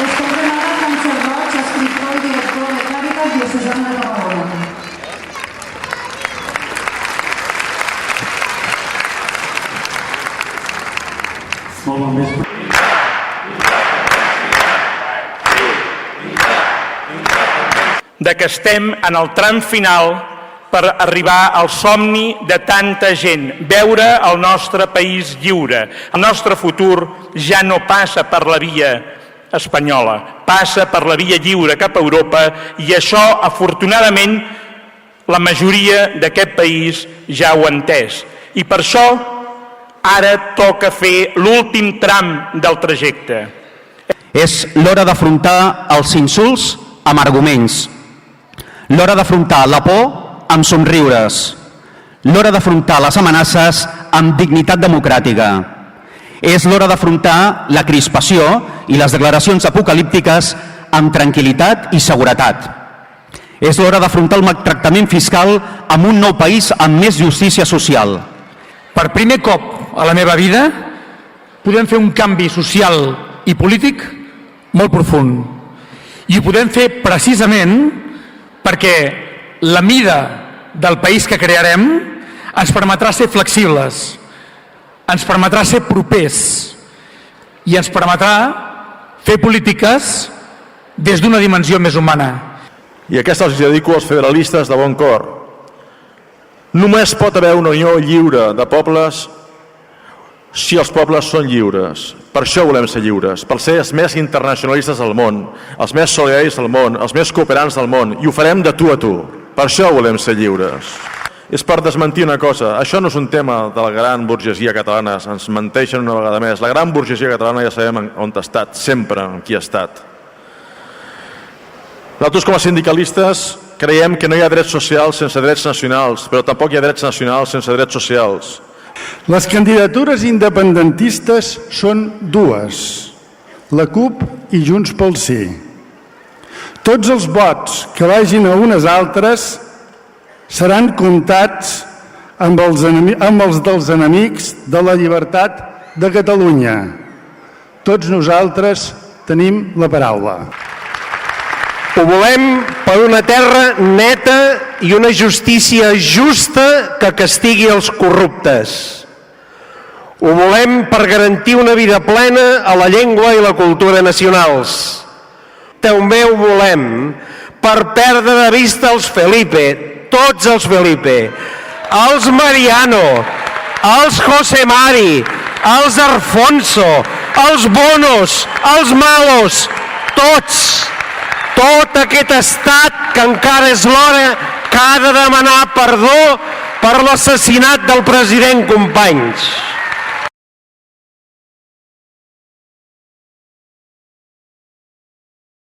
Escoltem ara Francesc Roig, escriptor i director de Càritas Diocesana de Tarragona. Molt bon vespre. Que estem en el tram final per arribar al somni de tanta gent, veure el nostre país lliure. El nostre futur ja no passa per la via espanyola, passa per la via lliure cap a Europa, i això, afortunadament, la majoria d'aquest país ja ho ha entès. I per això ara toca fer l'últim tram del trajecte. És l'hora d'afrontar els insults amb arguments, l'hora d'afrontar la por amb somriures, l'hora d'afrontar les amenaces amb dignitat democràtica. És l'hora d'afrontar la crispació i les declaracions apocalíptiques amb tranquil·litat i seguretat. És l'hora d'afrontar el maltractament fiscal amb un nou país amb més justícia social. Per primer cop a la meva vida podem fer un canvi social i polític molt profund. I ho podem fer precisament perquè la mida del país que crearem ens permetrà ser flexibles, ens permetrà ser propers i ens permetrà fer polítiques des d'una dimensió més humana. I aquesta els dedico als federalistes de bon cor. Només pot haver una unió lliure de pobles si els pobles són lliures. Per això volem ser lliures, per ser els més internacionalistes del món, els més solidaris del món, els més cooperants del món, i ho farem de tu a tu. Per això volem ser lliures. És per desmentir una cosa, això no és un tema de la gran burgesia catalana, ens menteixen una vegada més. La gran burgesia catalana ja sabem on ha estat, sempre en qui ha estat. Nosaltres com a sindicalistes creiem que no hi ha drets socials sense drets nacionals, però tampoc hi ha drets nacionals sense drets socials. Les candidatures independentistes són dues, la CUP i Junts pel Sí. Tots els vots que vagin a unes altres seran comptats amb els dels enemics de la llibertat de Catalunya. Tots nosaltres tenim la paraula. Ho volem per una terra neta i una justícia justa que castigui els corruptes. Ho volem per garantir una vida plena a la llengua i la cultura nacionals. També ho volem per perdre de vista els Felipe, tots els Felipe, els Mariano, els José Mari, els Alfonso, els Bonos, els Malos, tots. Tot aquest estat que encara és l'hora que ha de demanar perdó per l'assassinat del president Companys.